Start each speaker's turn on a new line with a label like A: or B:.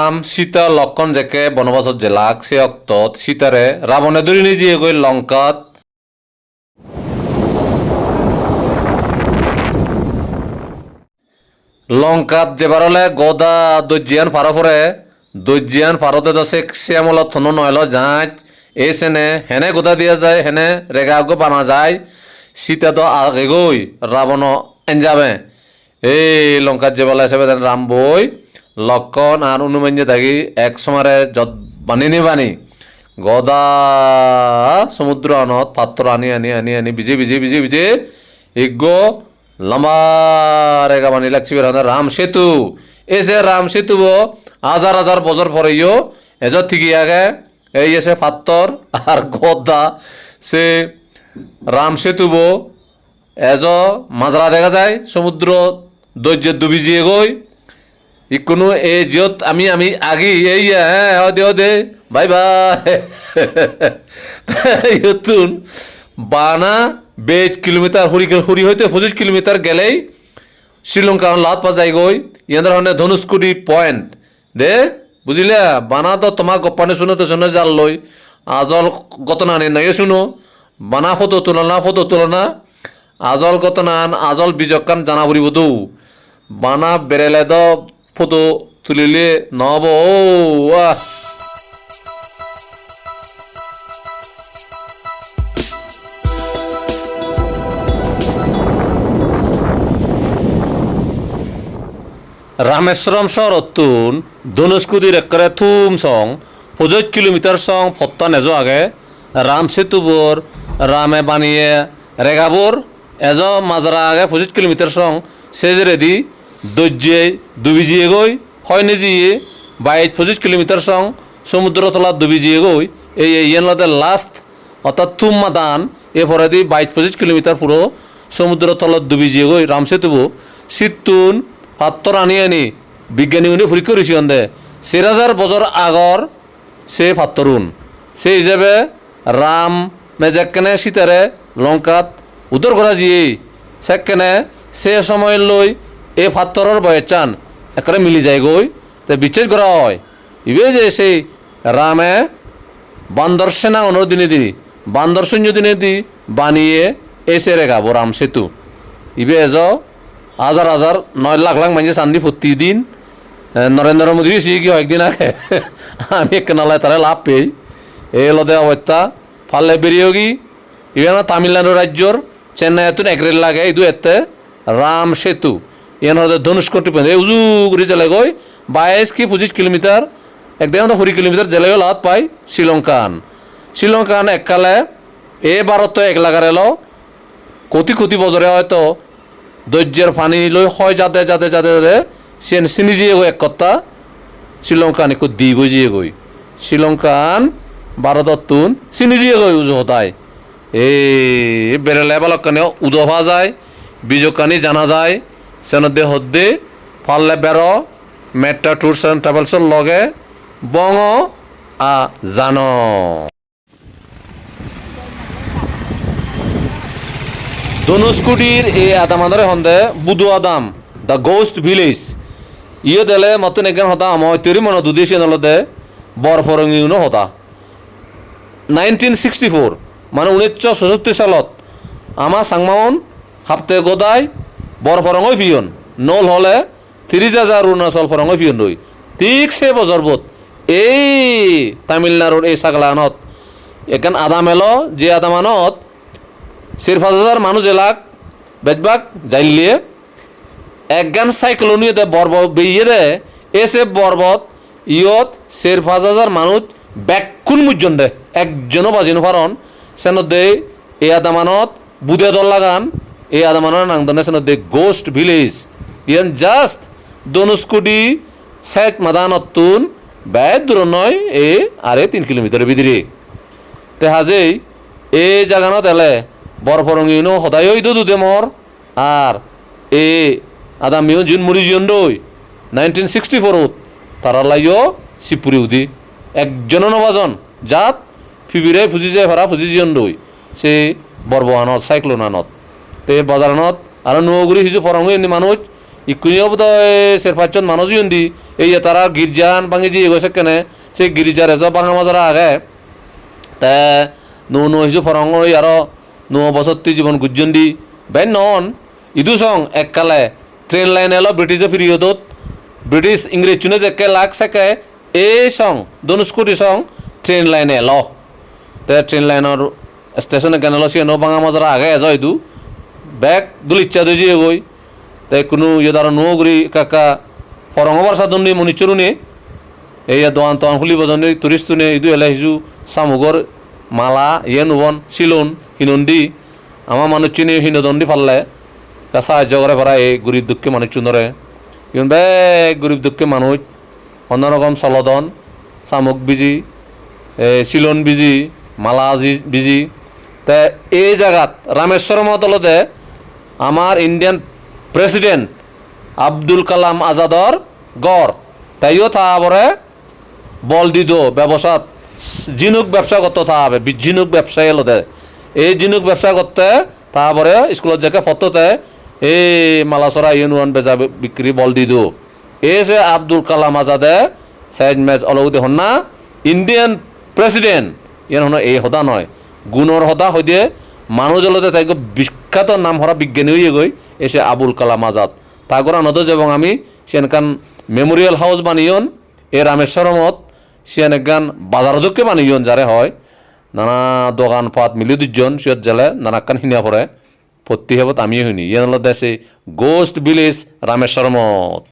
A: রাম সীতা লক্ষণ জেকে বনবাসত জেলাক সে অক্তত সীতারে রাবণে ধরে নিয়ে গই লঙ্কাত যেবারলে গদা দৈজিয়ান ফারো পরে দৈজিয়ান ফারতে দশে শ্যামল থন নয়ল যাঁচ এই সেনে হেনে গোদা দিয়া যায় হেনে রেগা বানা যায় সীতা তো আগে গই রাবণ এনজাবে এই লঙ্কার যেবেলা হিসেবে রাম বই লক্ষণ আর অনুমান্য থাকি এক সমারে যত বানি গদা সমুদ্র আনত পাত্র আনি বিজে ইগো লম্বা রেগা বানি লাগছি রাম সেতু এই যে রাম সেতু হাজার বছর পরেও এজর ঠিকই আগে এই এসে পাত্তর আর গদা সে রাম সেতু এজ মাজরা দেখা যায় সমুদ্র দৈর্য ডুবিজিয়ে গই ইকোনো এই যত আমি আগি এই হ্যাঁ দে বাই ইতুন বানা 20 কিলোমিটার হুরি হইতে 25 কিলোমিটার গেলেই শ্রীলঙ্কা লাত পা যাই গই ইয়াদের হনে ধনুষ্কুটি পয়েন্ট দে বুঝিলে বানা তো তোমাক গপ্পানে শুনে জাল লই আজল ঘটনা নাই শুনো বানা ফটো তুলনা আজল ঘটনা আজল বিজকান জানা ফুরিব তো বানা বেরেলে তো ফটো তুলিলে নহব রামেশ্বরম শহরতুন ধনুষ্কুদির একরে থুম সং 25 কিলোমিটার সং ফত্তা নেজো আগে রাম সেতুবর রামে বানিয়ে রেগাবর এজ মাজরা আগে 25 কিলোমিটার সং সেজরেদি দৈর্যে ডুবিজিয়ে গই হয় নিজিয়ে 22-25 কিলোমিটার সং সমুদ্র তলা ডুবিজিয়ে গই এই ইয়ানলাতে লাস্ট অর্থাৎ থুম মাদান এরপরে দি 22-25 কিলোমিটার পুরো সমুদ্র তলত ডুবিজিয়ে গই রাম সেতুবো সিতুন পাত্র আনি বিজ্ঞানী উনি পরীক্ষা করেছি দে 4000 বছর আগর সে পাত্তরুন সে হিসাবে রাম মেজাকনে সীতারে লঙ্কাত উত্তর করা যিয়ে সেকেনে সে সময় লই এই পাত্তরের বয়চান একরে মিলি যায় গই তো বিচ্ছেদ করা হয় ইবে যে সেই রামে বান্দর সেনা দিনে বান্দর সৈন্য দিনে বানিয়ে এসে রেখাবো রাম সেতু ইবে এজ হাজার 9 লাখ মানুষ চান্দি প্রতিদিন নরেন্দ্র মোদী কি একদিন আগে আমি এক নালায় তারা লাভ পেয়ে এই লদে অবস্থা ফালে বেরিয়ে গি ইভেন তামিলনাড়ু রাজ্যর চেন্নাইতুন এক রেল লাগে এই এতে রাম সেতু ইয়ান হতে ধনুষ্কটি এই উজু করে জেলে গই 22 কি 25 কিলোমিটার একদিন 20 কিলোমিটার জেলেও লাভ পাই শ্রীলঙ্কান এককালে এ ভারত এক লাগার এলো কোটি বছরে হয়তো দৈর্যের পানি লই হয় যাতে সে চিনিজিয়ে গই এক কথা শ্রীলঙ্কান একটু দি গজিয়ে গই শ্রীলঙ্কান ভারততুন চিনিজিয়ে গই উজু হতায় এই বেরেলে বালকানে উদভা যায় বিজকানি জানা যায় সেনদে হদ্দে ফাললে বের মেট্রা ট্যুরস অ্যান্ড ট্রাভেলসর লগে বঙ জানো ধনুষ্কুটির এই আদামাদারে হন্দে বুধু আদাম দ্য গোস্ট ভিলেজ ইয়ে দেলে মতন একজন হতা আমার তৈরি মনে দুদেশীয় নলদে বরফরঙিউনো হতা 1964 মানে 1966 সালত আমার সাংমাউন হাফতে গোদাই বরফরঙই ফিয়ন নল হলে 30,000 অরুণাচল ফরঙই ফিয়ন রই ঠিক সে বছরবোধ এই তামিলনাড়ুর এই সাগলানত এখান আদাম এলো যে আদামানত 4,000 মানুষ এলাক বেজবাক যাইলিয়ে একগান সাইক্লোনিয়তে বরবত বেইয়ে দে এসে বরবত ইয়ত 4,000 মানুষ ব্যাকুন মুজন দে একজনও বাজিনো পারন সেন দে এই আদামানত বুধে দল লাগান এই আদামানত নাংদনে সেন দে গোস্ট ভিলেজ ইয়ান জাস্ট ধনুষ্কুটি শেখ মাদানতুন ব্যয় দূর নয় এ আরে 3 কিলোমিটার ভিতরে তে হাজেই এই জাগানত এলে বরফরঙিনো সদায় দুদে মর আর এ আদামিও জুন মুড়ি জিয়ন দই 1964 তারা লাইও সিপুরি উদি একজনও নবাজন জাত ফিবিরে ফুজি যায় ভাড়া ফুজি জিয়ন দই সে বরবহানত সাইক্লোনানত তে বাজারানত আর নগুড়ি হিজু ফরঙে এনে মানুষ ইকুনিও বোধ চার পাঁচজন মানুষ ইন্দি এই তারা গির্জান ভাঙি যে গৈছে কেনে সেই গির্জার এজ ভাঙা মাজারা আগে তে নো হিসু ফরং আরো 9 বছর জীবন গুজন দি বেন নন ইদু সং এককালে ট্রেন লাইন এলো ব্রিটিশের পিরিয়ডত ব্রিটিশ ইংরেজ চুনে যে লাখ সেকে এই সং ধনুষ্কুটি সং ট্রেন লাইনে এলো তে ট্রেন লাইনের স্টেশনে কেন এলো সে নো ভাঙা মাজারা আগে এজ ইদু ব্যাগ দুলিচ্ছা দুজি গই তাই কোনো ইয়ে দ্বারা নো গুড়ি কাকা ফরঙবার সাদনি মনিচরু নে এই দোয়ান তোয়ান খুলি বজনে টুরিস্ট নে ইদু এলে হিজু সামুগর মালা ইয়ে নুবন শিলন হিনন্দি আমার মানুষ চিনি হিনদন্দি ফাললে কা সাহায্য করে পারা এই গরিব দুঃখী মানুষ চুনরে ইন বে গরিব দুঃখী মানুষ অন্যরকম চলদন চামুক বিজি শিলন বিজি মালা বিজি তে এই জায়গাত রামেশ্বরম তলতে আমার ইন্ডিয়ান প্রেসিডেন্ট আব্দুল কালাম আজাদর গড় তাইও তারপরে বল দিত ব্যবসাত জিনুক ব্যবসা করতে হবে জিনুক ব্যবসায়ী এলোতে এই জিনুক ব্যবসা করতে তারপরে স্কুলত যাকে ফটোতে এই মালাসরা ইউনিয়ন বেজা বিক্রি বল দিত এই যে আব্দুল কালাম আজাদে সাইজ ম্যাচ অলগতে হন না ইন্ডিয়ান প্রেসিডেন্ট ইয়ান হন এই হদা নয় গুণর হদা হয়ে দিয়ে মানুষ জলতে তাই বিখ্যাত নাম হরা বিজ্ঞানী হয়ে গই এসে আবুল কালাম আজাদ তাগর আনন্দ এবং আমি সেনকান মেমোরিয়াল হাউস বানিয়ন এ রামেশ্বরমত সেন একগান বাজার দক্ষে বানিয়ন যারে হয় নানা দোকান পাত মিলি দুজন সিয়ত জেলে নানাকান হিনিয়া পরে প্রতি হেবত আমিও শুনি ইয়ান দেশে গোস্ট ভিলেজ রামেশ্বরমত।